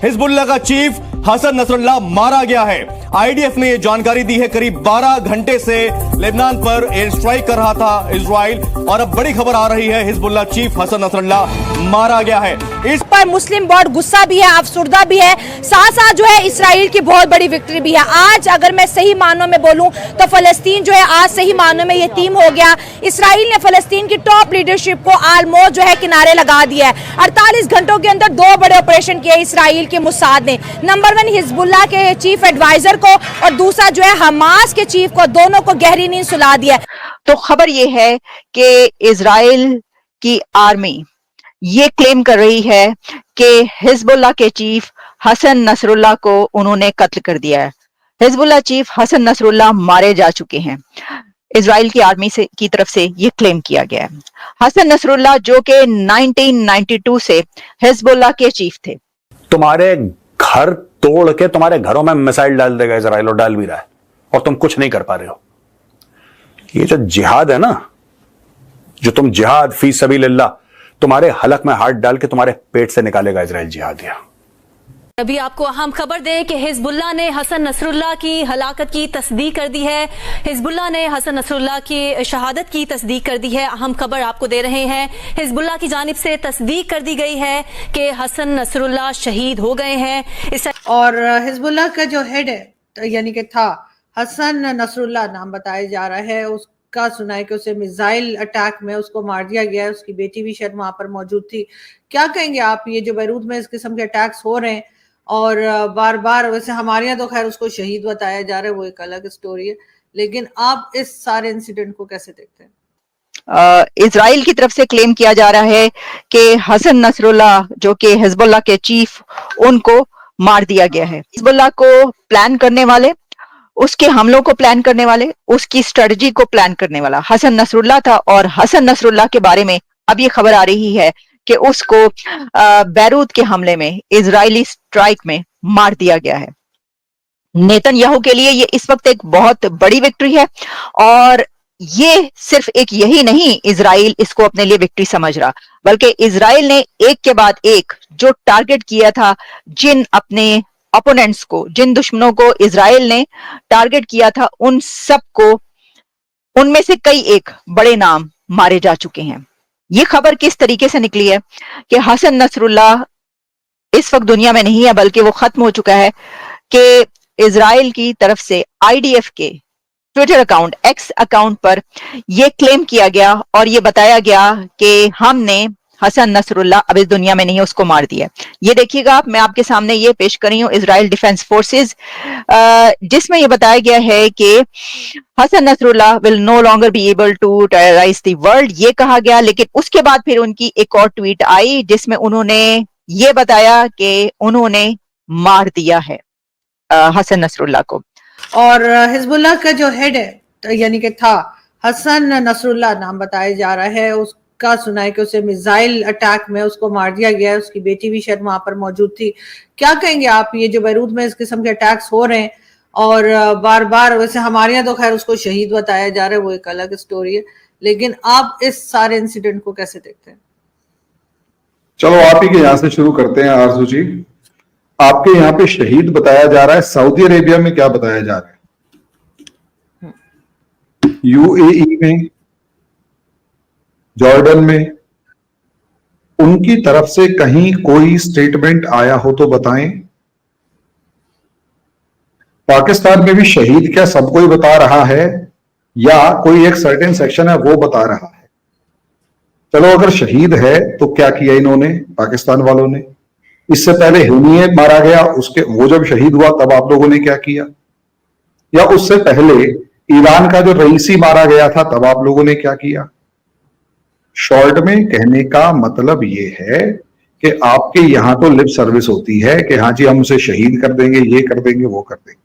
Hezbollah का chief Hasan Nasrallah मारा गया है। आईडीएफ ने यह जानकारी दी है। करीब 12 घंटे से लेबनान पर एयर स्ट्राइक कर रहा था इजराइल, और अब बड़ी खबर आ रही है, हिजबुल्लाह चीफ हसन नसरुल्लाह मारा गया है। इस पर मुस्लिम वर्ल्ड गुस्सा भी है, अफसुर्दा भी है, साथ साथ जो है इसराइल की बहुत बड़ी विक्ट्री भी है। आज अगर मैं सही मानों में बोलूं तो फलस्तीन जो है आज सही मानों में यतीम हो गया। इसराइल ने फलस्तीन की टॉप लीडरशिप को आलमोस्ट जो है किनारे लगा दिया है। 48 घंटों के अंदर 2 बड़े ऑपरेशन किए इसराइल के मुसाद ने। नंबर 1 हिजबुल्लाह के चीफ एडवाइजर को, और दूसरा जो है हमास के चीफ को, दोनों को गहरी नींद सुला दिया। तो खबर यह है कि इजराइल की आर्मी ये क्लेम कर रही है कि हिजबुल्लाह के चीफ हसन नसरुल्लाह को उन्होंने कत्ल कर दिया है। हिजबुल्लाह चीफ हसन नसरुल्लाह मारे जा चुके हैं। इजराइल की आर्मी से की तरफ से ये क्लेम किया गया है। हसन नसरुल्लाह जो कि 1992 से हिजबुल्लाह के चीफ थे। तुम्हारे घर तोड़ के तुम्हारे घरों में मिसाइल डाल देगा इजराइल, और डाल भी रहा है, और तुम कुछ नहीं कर पा रहे हो। ये जो जिहाद है ना, जो तुम जिहाद फी सबीलिल्लाह, तुम्हारे हलक में हाथ डाल के तुम्हारे पेट से निकालेगा इजराइल जिहादिया। अभी आपको अहम खबर दें कि हिजबुल्लाह ने हसन नसरुल्लाह की हलाकत की तस्दीक कर दी है। हिजबुल्लाह ने हसन नसरुल्लाह की शहादत की तस्दीक कर दी है। अहम खबर आपको दे रहे हैं, हिजबुल्लाह की जानिब से तस्दीक कर दी गई है कि हसन नसरुल्लाह शहीद हो गए हैं। और हिजबुल्लाह का जो हेड है यानी कि था हसन नसरुल्लाह नाम बताया जा रहा है, उसका सुना है कि उसे मिसाइल अटैक में उसको मार दिया गया है। उसकी बेटी भी शायद वहां पर मौजूद थी। क्या कहेंगे आप, ये जो बैरूत में इस किस्म के अटैक्स हो रहे हैं और बार बार, वैसे हमारे यहाँ तो खैर उसको शहीद बताया जा रहा है, वो एक अलग स्टोरी है, लेकिन आप इस सारे इंसिडेंट को कैसे देखते हैं? इजराइल की तरफ से क्लेम किया जा रहा है कि हसन नसरुल्लाह जो कि हिजबुल्लाह के चीफ, उनको मार दिया गया है। हिजबुल्लाह को प्लान करने वाले, उसके हमलों को प्लान करने वाले, उसकी स्ट्रेटजी को प्लान करने वाला हसन नसरुल्लाह था। और हसन नसरुल्लाह के बारे में अब ये खबर आ रही है कि उसको बैरूत के हमले में, इजरायली स्ट्राइक में मार दिया गया है। नेतन्याहू के लिए ये इस वक्त एक बहुत बड़ी विक्ट्री है, और ये सिर्फ एक यही नहीं इजराइल इसको अपने लिए विक्ट्री समझ रहा, बल्कि इजराइल ने एक के बाद एक जो टारगेट किया था, जिन अपने अपोनेंट्स को, जिन दुश्मनों को इजराइल ने टारगेट किया था, उन सबको, उनमें से कई एक बड़े नाम मारे जा चुके हैं। ये खबर किस तरीके से निकली है कि हसन नसरुल्लाह इस वक्त दुनिया में नहीं है, बल्कि वो खत्म हो चुका है, कि इजराइल की तरफ से आईडीएफ के ट्विटर अकाउंट, एक्स अकाउंट पर यह क्लेम किया गया और ये बताया गया कि हमने हसन नसरुल्लाह अब इस दुनिया में नहीं है, उसको मार दिया। ये देखिएगा आप, मैं आपके सामने ये पेश कर रही हूँ इजराइल डिफेंस फोर्सेस, जिसमें यह बताया गया है कि Hassan Nasrallah will no longer be able to terrorise the world, ये कहा गया। लेकिन उसके बाद फिर उनकी एक और ट्वीट आई जिसमें उन्होंने ये बताया कि उन्होंने मार दिया है हसन नसरुल्लाह को। और हिजबुल्लाह का जो हेड है यानी कि था हसन नसरुल्लाह नाम बताया जा रहा है, उसका सुना है कि उसे मिसाइल अटैक में उसको मार दिया गया है। उसकी बेटी भी शायद वहां पर मौजूद थी। क्या कहेंगे आप, ये जो बैरूत में इस किस्म के अटैक्स हो रहे हैं और बार बार, वैसे हमारे यहाँ तो खैर उसको शहीद बताया जा रहा है, वो एक अलग स्टोरी है, लेकिन आप इस सारे इंसिडेंट को कैसे देखते हैं? चलो आप ही के यहाँ से शुरू करते हैं आरजू जी। आपके यहाँ पे शहीद बताया जा रहा है, सऊदी अरेबिया में क्या बताया जा रहा है? यूएई में, जॉर्डन में, उनकी तरफ से कहीं कोई स्टेटमेंट आया हो तो बताएं। पाकिस्तान में भी शहीद क्या सब कोई बता रहा है या कोई एक सर्टेन सेक्शन है वो बता रहा है? चलो अगर शहीद है तो क्या किया इन्होंने, पाकिस्तान वालों ने? इससे पहले हिनिये मारा गया, उसके वो जब शहीद हुआ तब आप लोगों ने क्या किया? या उससे पहले ईरान का जो रईसी मारा गया था तब आप लोगों ने क्या किया? शॉर्ट में कहने का मतलब ये है कि आपके यहां तो लिप सर्विस होती है कि हाँ जी हम उसे शहीद कर देंगे, ये कर देंगे, वो कर देंगे।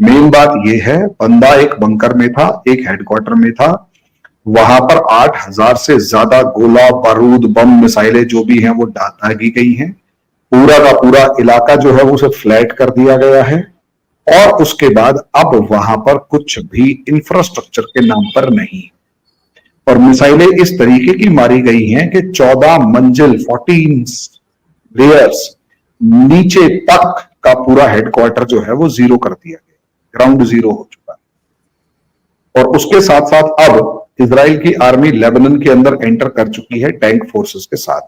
मेन बात ये है, बंदा एक बंकर में था, एक हेडक्वार्टर में था, वहां पर 8000 से ज्यादा गोला बारूद बम मिसाइलें जो भी हैं वो दागी गई हैं। पूरा का पूरा इलाका जो है उसे फ्लैट कर दिया गया है, और उसके बाद अब वहां पर कुछ भी इंफ्रास्ट्रक्चर के नाम पर नहीं। और मिसाइलें इस तरीके की मारी गई हैं कि 14 मंजिल 14 लेयर्स नीचे तक का पूरा हेडक्वार्टर जो है वो जीरो कर दिया गया, ग्राउंड जीरो हो चुका है। और उसके साथ साथ अब इजराइल की आर्मी लेबनान के अंदर एंटर कर चुकी है टैंक फोर्सेस के साथ।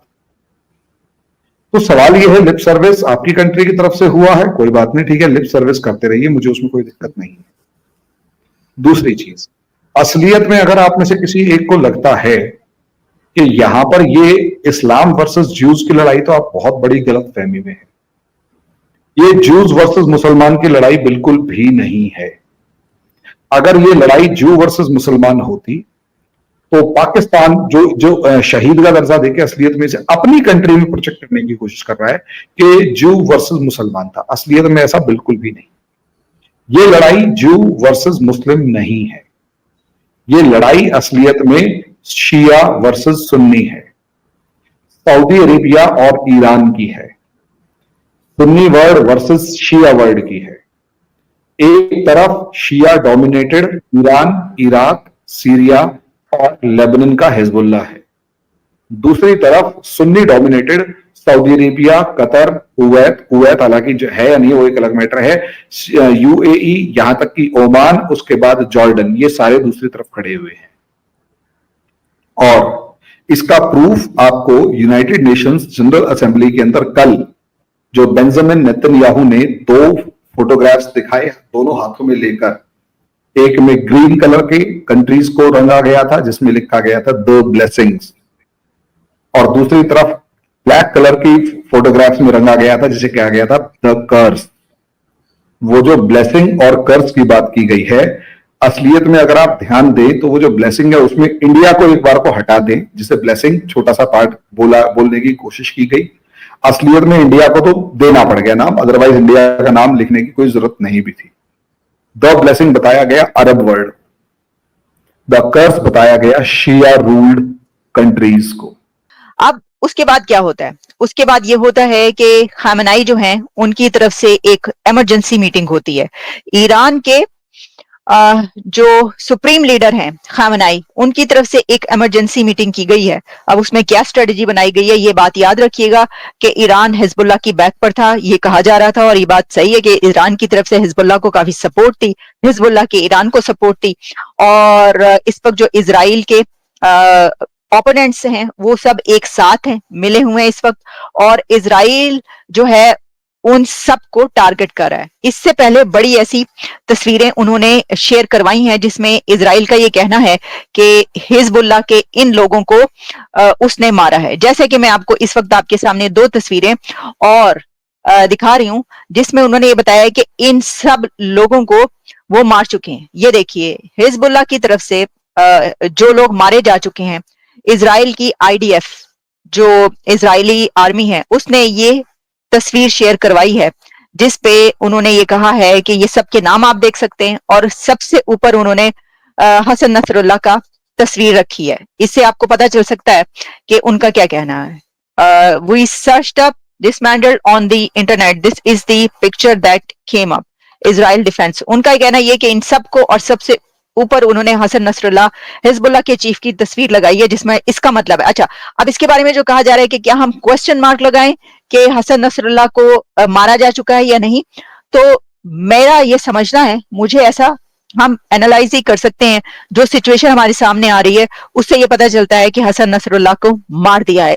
तो सवाल यह है, लिप सर्विस आपकी कंट्री की तरफ से हुआ है, कोई बात नहीं, ठीक है, लिप सर्विस करते रहिए, मुझे उसमें कोई दिक्कत नहीं है। दूसरी चीज, असलियत में अगर आप में से किसी एक को लगता है कि यहां पर ये इस्लाम वर्सेस ज्यूज की लड़ाई, तो आप बहुत बड़ी गलत फहमी में है। ये ज्यूज वर्सेस मुसलमान की लड़ाई बिल्कुल भी नहीं है। अगर ये लड़ाई ज्यू वर्सेस मुसलमान होती तो पाकिस्तान जो शहीद का दर्जा देके असलियत में से अपनी कंट्री में प्रोजेक्ट करने की कोशिश कर रहा है कि ज्यू वर्सेस मुसलमान था, असलियत में ऐसा बिल्कुल भी नहीं। ये लड़ाई ज्यू वर्सेस मुस्लिम नहीं है, ये लड़ाई असलियत में शिया वर्सेस सुन्नी है, सऊदी अरेबिया और ईरान की है, सुन्नी वर्ल्ड वर्सेस शिया वर्ल्ड की है। एक तरफ शिया डोमिनेटेड ईरान, इराक, सीरिया और लेबनान का हिजबुल्लाह है, दूसरी तरफ Sunni dominated Saudi Arabia, Qatar, Kuwait हालांकि जो है या नहीं वो एक अलग मैटर है, यूएई, यहां तक कि ओमान, उसके बाद जॉर्डन, ये सारे दूसरी तरफ खड़े हुए हैं। और इसका प्रूफ आपको यूनाइटेड नेशंस जनरल असेंबली के अंदर कल जो बेंजामिन नेतन्याहू ने 2 फोटोग्राफ्स दिखाए दोनों हाथों में लेकर, एक में ग्रीन कलर के कंट्रीज को रंगा गया था जिसमें लिखा गया था द ब्लेसिंग्स, और दूसरी तरफ ब्लैक कलर की फोटोग्राफ्स में रंगा गया था जिसे कहा गया था द कर्स। वो जो ब्लेसिंग और कर्स की बात की गई है, असलियत में अगर आप ध्यान दें तो वो जो ब्लेसिंग है उसमें इंडिया को एक बार को हटा दें, जिसे ब्लेसिंग छोटा सा पार्ट बोलने की कोशिश की गई, असलियत में इंडिया को तो देना पड़ गया नाम, अदरवाइज इंडिया का नाम लिखने की कोई जरूरत नहीं भी थी। द ब्लेसिंग बताया गया अरब वर्ल्ड, द कर्स बताया गया शिया रूल्ड कंट्रीज को। अब उसके बाद क्या होता है? उसके बाद ये होता है कि खामेनेई जो हैं उनकी तरफ से एक इमरजेंसी मीटिंग होती है। ईरान के जो सुप्रीम लीडर हैं खामेनेई, उनकी तरफ से एक इमरजेंसी मीटिंग की गई है। अब उसमें क्या स्ट्रेटजी बनाई गई है, ये बात याद रखिएगा कि ईरान हिजबुल्लाह की बैक पर था, ये कहा जा रहा था, और ये बात सही है कि ईरान की तरफ से हिजबुल्लाह को काफी सपोर्ट थी, हिजबुल्लाह की ईरान को सपोर्ट थी। और इस वक्त जो इजराइल के ओपोनेंट्स हैं वो सब एक साथ हैं, मिले हुए हैं इस वक्त, और इजराइल जो है उन सब को टारगेट कर रहा है। इससे पहले बड़ी ऐसी तस्वीरें उन्होंने शेयर करवाई हैं जिसमें इजराइल का ये कहना है कि हिजबुल्लाह के इन लोगों को उसने मारा है। जैसे कि मैं आपको इस वक्त आपके सामने 2 तस्वीरें और दिखा रही हूं जिसमें उन्होंने ये बताया कि इन सब लोगों को वो मार चुके हैं। ये देखिए, हिजबुल्लाह की तरफ से जो लोग मारे जा चुके हैं, इजराइल की आईडीएफ जो इजरायली आर्मी है उसने ये तस्वीर शेयर करवाई है जिस पे उन्होंने ये कहा है कि ये सबके नाम आप देख सकते हैं, और सबसे ऊपर उन्होंने हसन नसरुल्लाह का तस्वीर रखी है। इससे आपको पता चल सकता है कि उनका क्या कहना है। We searched up dismantled on the internet, this is the picture that came up, Israel defence. उनका कहना यह कि इन सबको और सबसे ऊपर उन्होंने हसन नसरुल्लाह हिजबुल्लाह के चीफ की तस्वीर लगाई है जिसमें इसका मतलब है। अच्छा, अब इसके बारे में जो कहा जा रहा है कि क्या हम क्वेश्चन मार्क लगाएं कि हसन नसरुल्लाह को मारा जा चुका है या नहीं, तो मेरा ये समझना है, मुझे ऐसा हम एनालाइज ही कर सकते हैं, जो सिचुएशन हमारे सामने आ रही है उससे ये पता चलता है कि हसन नसरुल्लाह को मार दिया है।